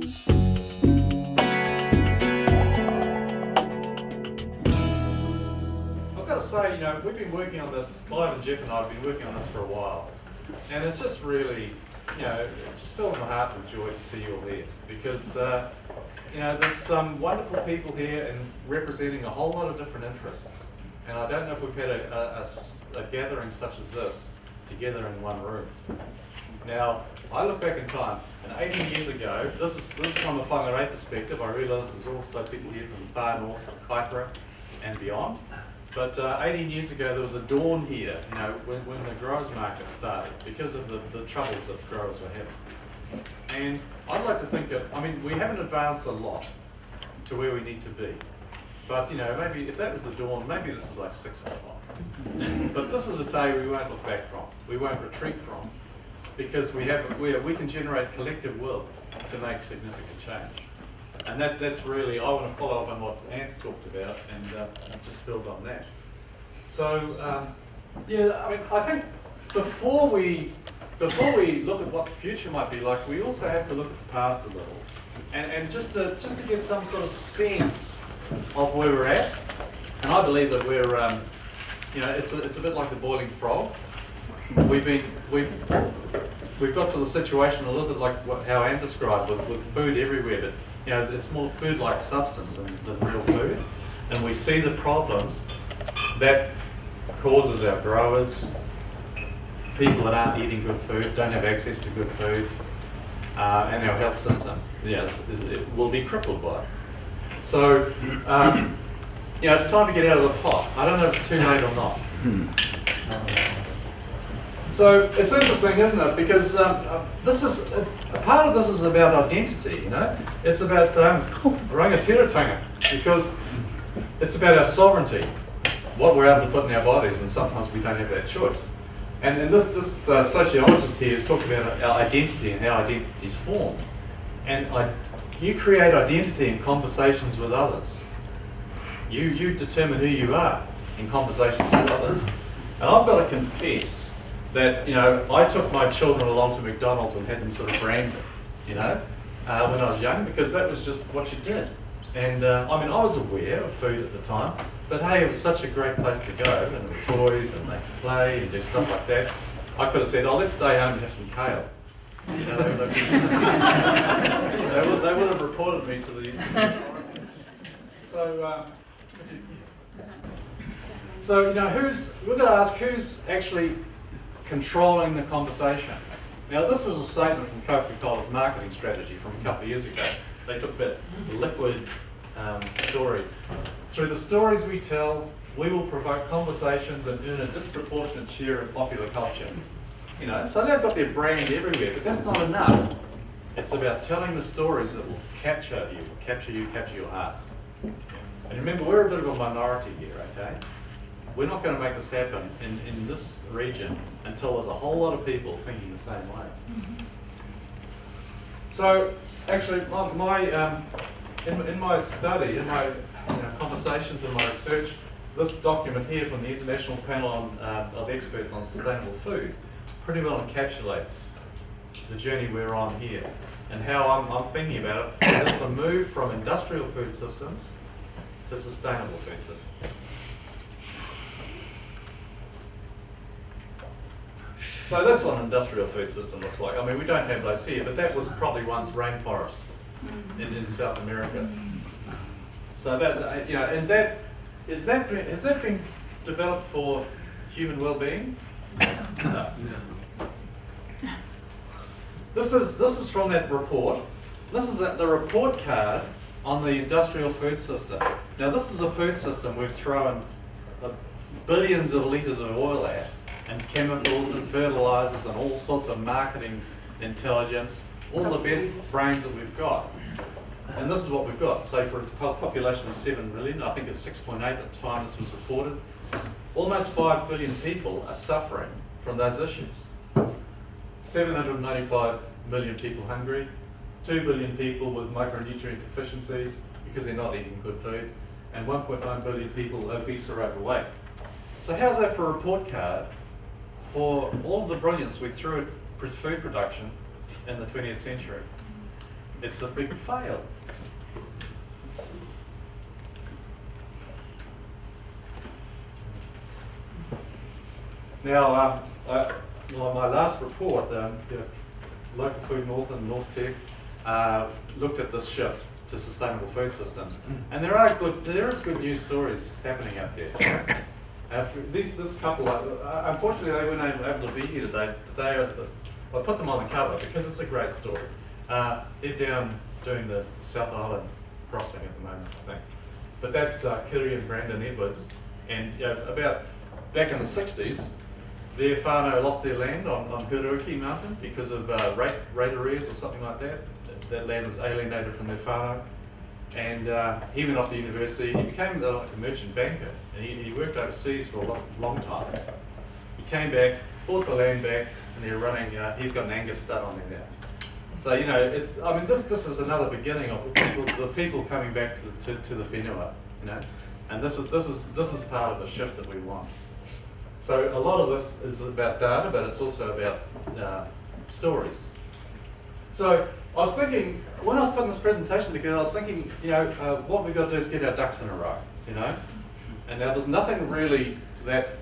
I've got to say, we've been working on this, Clive and Jeff and I have been working on this for a while, and it's just really, it just fills my heart with joy to see you all here, because there's some wonderful people here and representing a whole lot of different interests, and I don't know if we've had a gathering such as this together in one room. Now, I look back in time, and 18 years ago, this is from a whangarei perspective. I realise there's also people here from the far north, from Kaipara and beyond. But 18 years ago, there was a dawn here, when the growers' market started, because of the troubles that growers were having. And I'd like to think that, we haven't advanced a lot to where we need to be. But, maybe if that was the dawn, maybe this is like 6 o'clock. But this is a day we won't look back from, we won't retreat from, because we can generate collective will to make significant change. And that's really, I want to follow up on what Ant's talked about and just build on that. So, I think before we look at what the future might be like, we also have to look at the past a little, and just to get some sort of sense of where we're at. And I believe that we're, it's a bit like the boiling frog. We've got to the situation a little bit like how Ant described with food everywhere, but it's more food-like substance than real food, and we see the problems that causes our growers, people that aren't eating good food, don't have access to good food, and our health system, it will be crippled by it. So, it's time to get out of the pot. I don't know if it's too late or not. So it's interesting, isn't it? Because this is a part of this is about identity. It's about rangatiratanga, because it's about our sovereignty, what we're able to put in our bodies, and sometimes we don't have that choice. And this sociologist here has talked about our identity and how identity is formed. And you create identity in conversations with others. You determine who you are in conversations with others. And I've got to confess that I took my children along to McDonald's and had them sort of branded, when I was young, because that was just what you did. And I was aware of food at the time, but hey, it was such a great place to go, and there were toys, and they could play and do stuff like that. I could have said, let's stay home and have some kale. They would have reported me to the So we're going to ask who's actually controlling the conversation. Now, this is a statement from Coca-Cola's marketing strategy from a couple of years ago. They took that liquid story. Through the stories we tell, we will provoke conversations and earn a disproportionate share of popular culture. So they've got their brand everywhere, but that's not enough. It's about telling the stories that will capture your hearts. And remember, we're a bit of a minority here, okay? We're not going to make this happen in this region until there's a whole lot of people thinking the same way. So, actually, in my study, in my conversations and my research, this document here from the International Panel of Experts on Sustainable Food pretty well encapsulates the journey we're on here. And how I'm thinking about it is it's a move from industrial food systems to sustainable food systems. So that's what an industrial food system looks like. We don't have those here, but that was probably once rainforest in South America. So that, and that, has that been developed for human well-being? No. This is from that report. This is the report card on the industrial food system. Now, this is a food system we've thrown billions of litres of oil at, and chemicals and fertilizers and all sorts of marketing intelligence, all the best brains that we've got. And this is what we've got. So for a population of 7 million, I think it's 6.8 at the time this was reported, almost 5 billion people are suffering from those issues. 795 million people hungry, 2 billion people with micronutrient deficiencies because they're not eating good food, and 1.9 billion people obese or overweight. So how's that for a report card for all of the brilliance we threw at food production in the 20th century? it's a big fail. Now, my last report, Local Food Northland NorthTec, looked at this shift to sustainable food systems, and there is good news stories happening out there. This couple, unfortunately, they weren't able to be here today. I put them on the cover because it's a great story. They're down doing the South Island crossing at the moment, I think. But that's Kiri and Brandon Edwards, and about back in the 60s, their whānau lost their land on Huruki Mountain because of rate arrears or something like that. That land was alienated from their whānau. And he went off to university. He became like a merchant banker, and he worked overseas for a long time. He came back, bought the land back, and they're running. He's got an Angus stud on there now. So this is another beginning of the people coming back to the whenua, and this is part of the shift that we want. So a lot of this is about data, but it's also about stories. So I was thinking, when I was putting this presentation together, I was thinking, what we've got to do is get our ducks in a row, And now there's nothing really that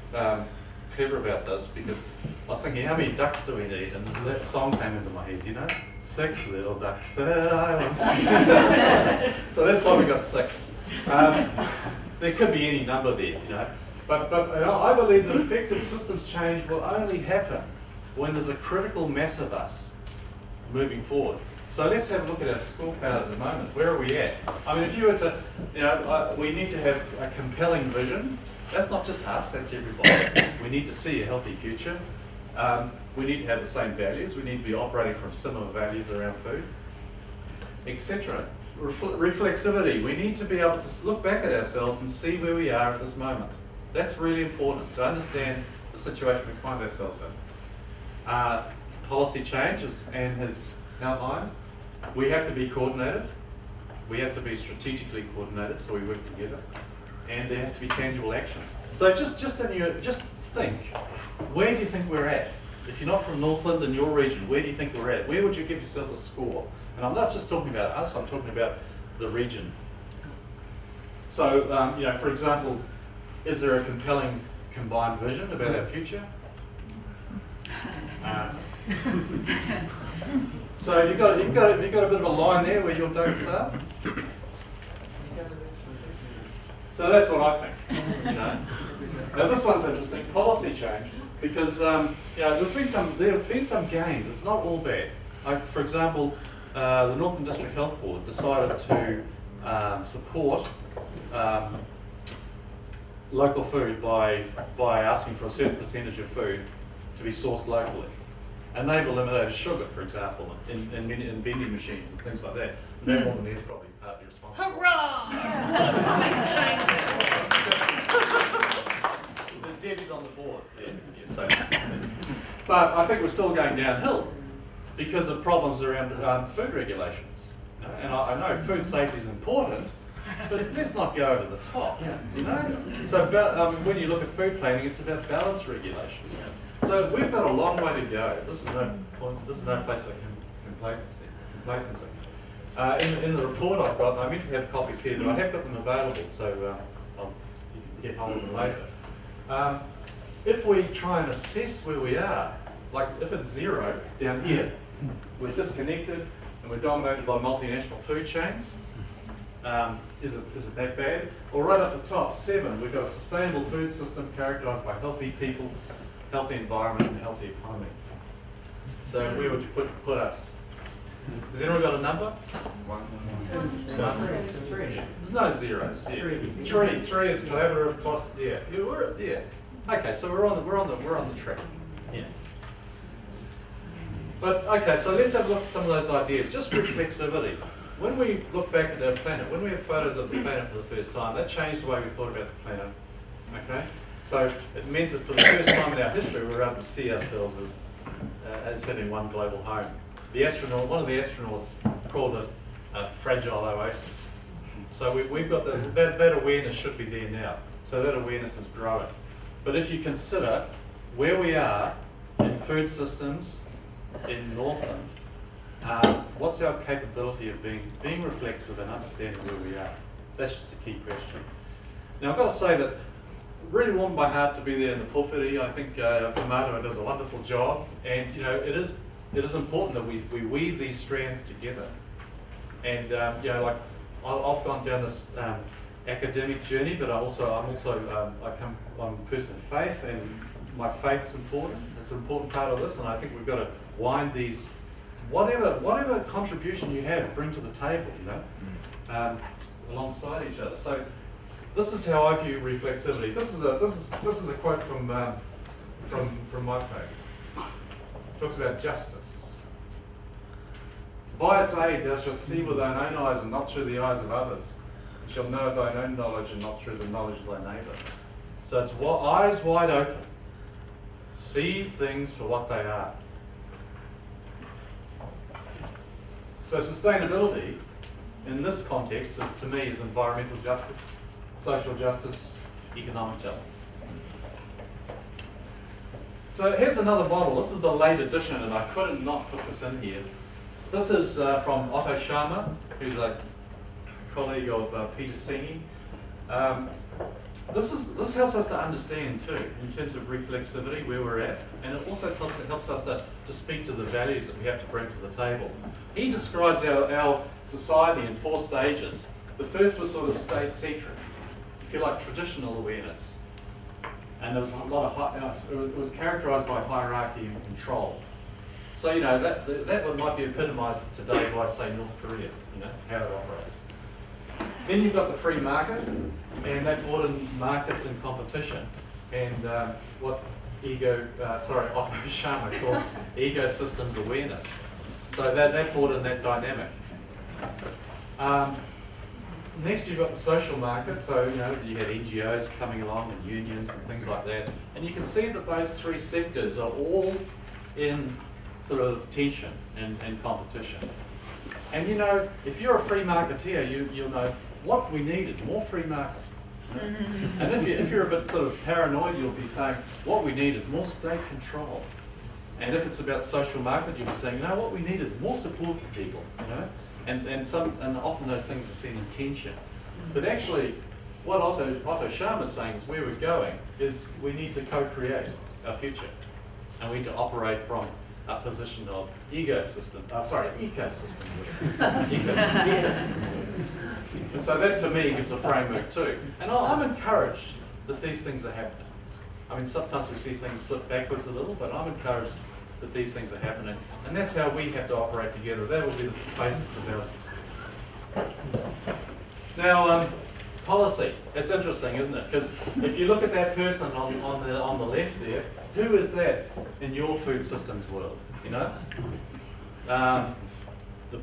clever about this, because I was thinking, how many ducks do we need? And that song came into my head, 6 little ducks that I want. So that's why we got 6. There could be any number there, But I believe that effective systems change will only happen when there's a critical mass of us moving forward. So let's have a look at our scorecard at the moment. Where are we at? I mean, if you were to, we need to have a compelling vision. That's not just us, that's everybody. We need to see a healthy future. We need to have the same values. We need to be operating from similar values around food, etc. Reflexivity. We need to be able to look back at ourselves and see where we are at this moment. That's really important to understand the situation we find ourselves in. Policy change, as Anne has outlined. We have to be coordinated. We have to be strategically coordinated, so we work together. And there has to be tangible actions. So just think, where do you think we're at? If you're not from Northland and your region, where do you think we're at? Where would you give yourself a score? And I'm not just talking about us, I'm talking about the region. So, for example, is there a compelling combined vision about our future? So have you got a bit of a line there where your don'ts are? So that's what I think. Now this one's interesting, policy change, because there have been some gains. It's not all bad. Like, for example, the Northern District Health Board decided to support local food by asking for a certain percentage of food to be sourced locally. And they've eliminated sugar, for example, in vending machines and things like that. And that woman is probably partly responsible. Hurrah! Debbie's on the board. But I think we're still going downhill because of problems around food regulations. And I know food safety is important, but let's not go over the top. So when you look at food planning, it's about balanced regulations. So we've got a long way to go. This is no place for complacency. In the report I've got, I meant to have copies here, but I have got them available, so you can get hold of them later. If we try and assess where we are, like if it's 0 down here, we're disconnected and we're dominated by multinational food chains, is it that bad? Or right up the top, 7, we've got a sustainable food system characterised by healthy people, healthy environment and healthy economy. So where would you put us? Has anyone got a number? 1. There's no zeros here. 3 is collaborative cost. Yeah. Okay, so we're on the track. Yeah. But okay, so let's have a look at some of those ideas. Just reflexivity. When we look back at our planet, when we have photos of the planet for the first time, that changed the way we thought about the planet. Okay. So it meant that for the first time in our history, we were able to see ourselves as having one global home. One of the astronauts called it a fragile oasis. So we've got that awareness should be there now. So that awareness is growing. But if you consider where we are in food systems in Northland, What's our capability of being reflexive and understanding where we are? That's just a key question. Now I've got to say that I really want my heart to be there in the pōwhiri. I think Tomato does a wonderful job, and it is important that we weave these strands together. And like I've gone down this academic journey, but I'm a person of faith, and my faith's important. It's an important part of this, and I think we've got to wind these, whatever contribution you have, bring to the table, alongside each other. So this is how I view reflexivity. This is a quote from my faith. It talks about justice. By its aid thou shalt see with thine own eyes and not through the eyes of others. And shalt know thine own knowledge and not through the knowledge of thy neighbour. So it's eyes wide open. See things for what they are. So sustainability in this context to me is environmental justice, social justice, economic justice. So here's another model. This is the late edition, and I couldn't not put this in here. This is from Otto Sharma, who's a colleague of Peter Singhi. This helps us to understand too, in terms of reflexivity, where we're at, and it also helps us to speak to the values that we have to bring to the table. He describes our society in 4 stages. The first was sort of state-centric, if you like, traditional awareness. And there was a lot of, it was characterised by hierarchy and control. So, that one might be epitomised today by, say, North Korea, how it operates. Then you've got the free market, and that brought in markets and competition, and what Otto Sharma calls ecosystems awareness. So that brought in that dynamic. Next you've got the social market, so you had NGOs coming along and unions and things like that, and you can see that those 3 sectors are all in sort of tension and competition. And if you're a free marketeer, you'll know what we need is more free market. And if you're a bit sort of paranoid, you'll be saying what we need is more state control. And if it's about social market, you'll be saying, what we need is more support for people. And often those things are seen in tension. But actually, what Otto Sharma is saying is where we're going is we need to co-create our future, and we need to operate from a position of ecosystem awareness. Ecosystem awareness. And so that to me gives a framework too. And I'm encouraged that these things are happening. I mean, sometimes we see things slip backwards a little, but I'm encouraged that these things are happening. And that's how we have to operate together. That will be the basis of our success. Now, policy. It's interesting, isn't it? Because if you look at that person on the left there, who is that in your food systems world?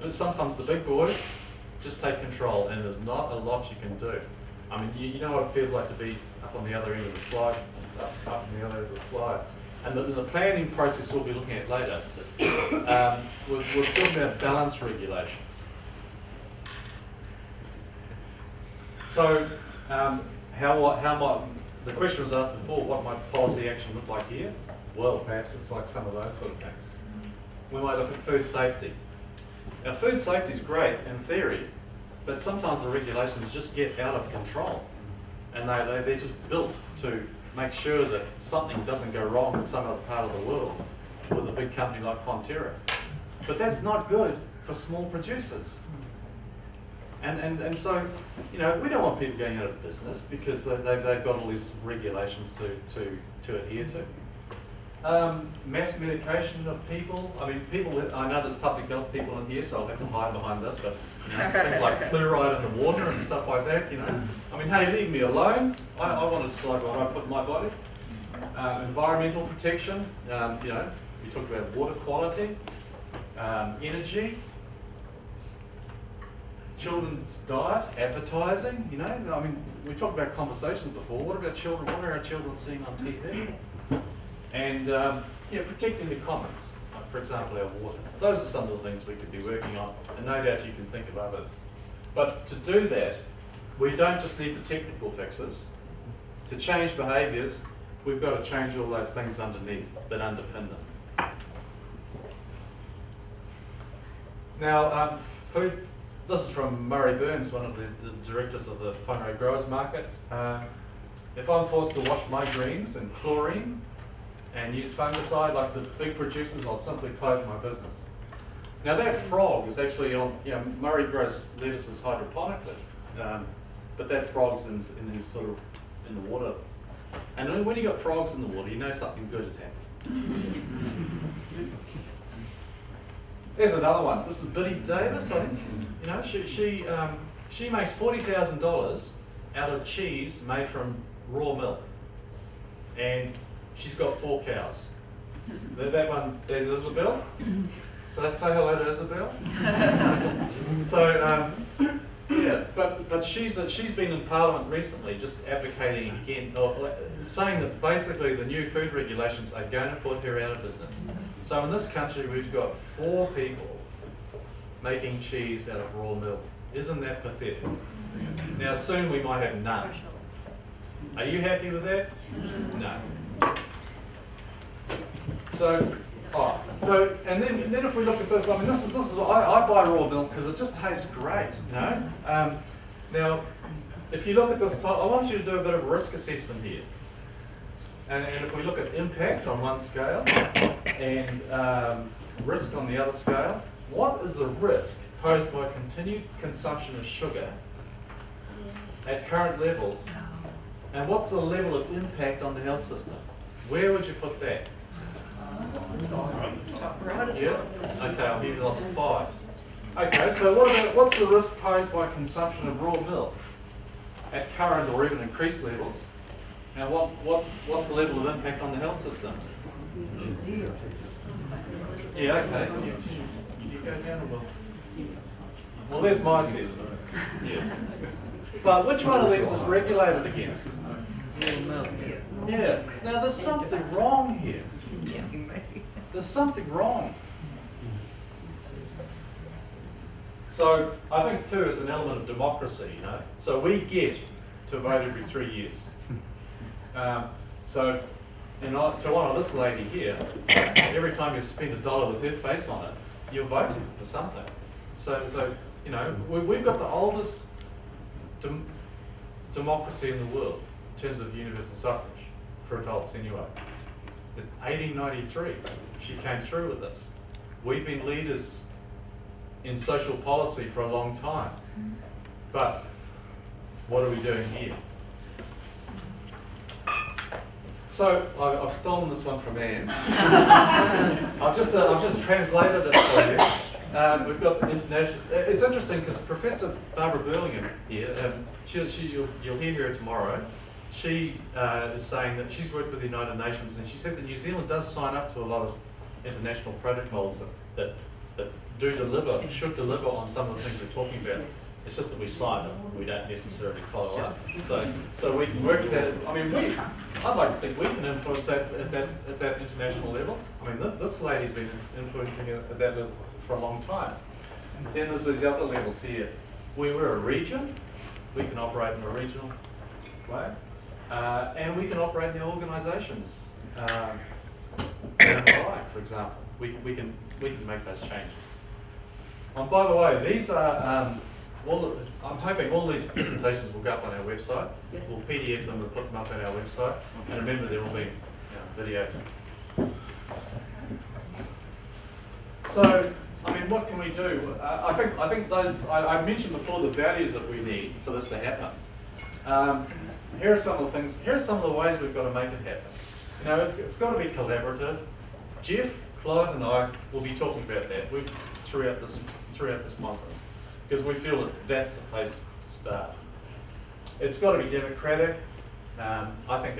Sometimes the big boys just take control, and there's not a lot you can do. I mean, you know what it feels like to be up on the other end of the slide, up on the other end of the slide. And there's a planning process we'll be looking at later. We're talking about balance regulations. So, the question was asked before, what might policy action look like here? Well, perhaps it's like some of those sort of things. We might look at food safety. Now, food safety is great in theory, but sometimes the regulations just get out of control. And they're just built to make sure that something doesn't go wrong in some other part of the world with a big company like Fonterra. But that's not good for small producers. And so, we don't want people going out of business because they've got all these regulations to adhere to. Mass medication of people. I mean, I know there's public health people in here, so I'll have to hide behind this, but things like fluoride in the water and stuff like that, I mean, hey, leave me alone. I want to decide what I put in my body. Environmental protection. We talked about water quality, energy, children's diet, advertising, I mean, we talked about conversations before. What about children? What are our children seeing on TV? And protecting the commons, for example, our water. Those are some of the things we could be working on, and no doubt you can think of others. But to do that, we don't just need the technical fixes. To change behaviours, we've got to change all those things underneath that underpin them. Now, this is from Murray Burns, one of the directors of the Whangarei Growers Market. If I'm forced to wash my greens in chlorine and use fungicide like the big producers, I'll simply close my business. Now that frog is actually on, Murray grows lettuces hydroponically, but that frog's in his sort of in the water. And when you got frogs in the water, you know something good is happening. There's another one. This is Biddy Davis. I think she makes $40,000 out of cheese made from raw milk, and she's got 4 cows. That one, there's Isabel. So let's say hello to Isabel. So yeah, but she's been in Parliament recently, just advocating again, or saying that basically the new food regulations are going to put her out of business. So in this country, we've got 4 people making cheese out of raw milk. Isn't that pathetic? Now soon we might have none. Are you happy with that? No. And then if we look at this, I mean, this is I buy raw milk because it just tastes great, you know. Now, if you look at this, I want you to do a bit of a risk assessment here. And if we look at impact on one scale and risk on the other scale, what is the risk posed by continued consumption of sugar at current levels? And what's the level of impact on the health system? Where would you put that? Yeah? Okay, I'll give you lots of 5s. Okay, so what's the risk posed by consumption of raw milk at current or even increased levels? Now what's the level of impact on the health system? 0. Yeah, okay. You go down or well, there's my assessment. Yeah. But which one of these is regulated against? Yeah. Now there's something wrong here. There's something wrong. So I think too it's an element of democracy, you know. So we get to vote every 3 years. So to honour this lady here, every time you spend $1 with her face on it, you're voting for something. So you know, we've got the oldest democracy in the world in terms of universal suffrage, for adults anyway. In 1893, she came through with this. We've been leaders in social policy for a long time. But what are we doing here? So I've stolen this one from Anne. I've just translated it for you. We've got the international. It's interesting because Professor Barbara Burlingham here. You'll hear her tomorrow. She is saying that she's worked with the United Nations, and she said that New Zealand does sign up to a lot of international protocols that do deliver, should deliver on some of the things we're talking about. It's just that we sign them, we don't necessarily follow up. So we can work that. I mean, I'd like to think we can influence that at that international level. I mean, this lady's been influencing it at that level for a long time. Then there's these other levels here. We're a region. We can operate in a regional way. And we can operate in our organisations. For example, we can make those changes. And by the way, these are I'm hoping all these presentations will go up on our website. Yes. We'll PDF them and put them up on our website. And remember, they're all being videoed. So, I mean, what can we do? I think I mentioned before the values that we need for this to happen. Here are some of the things. Here are some of the ways we've got to make it happen. You know, it's got to be collaborative. Jeff, Clive, and I will be talking about that throughout this conference, because we feel that that's the place to start. It's got to be democratic. I think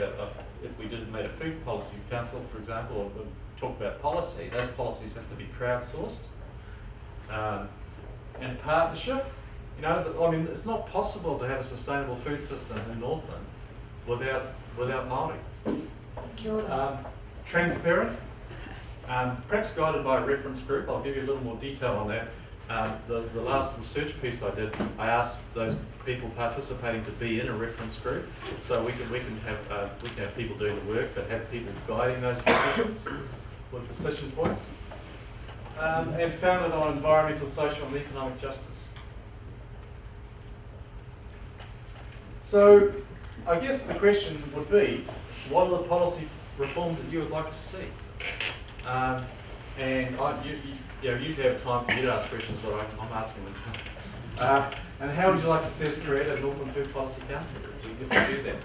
if we made a food policy council, for example, or talk about policy, those policies have to be crowdsourced and partnership. You know, I mean, it's not possible to have a sustainable food system in Northland without Māori. Transparent, perhaps guided by a reference group. I'll give you a little more detail on that. The last research piece I did, I asked those people participating to be in a reference group, so we can have people doing the work, but have people guiding those decisions with decision points. and founded on environmental, social and economic justice. So I guess the question would be, what are the policy reforms that you would like to see? And you usually have time for you to ask questions, but I'm asking them. And how would you like to see us create a Northland Food Policy Council if we do that?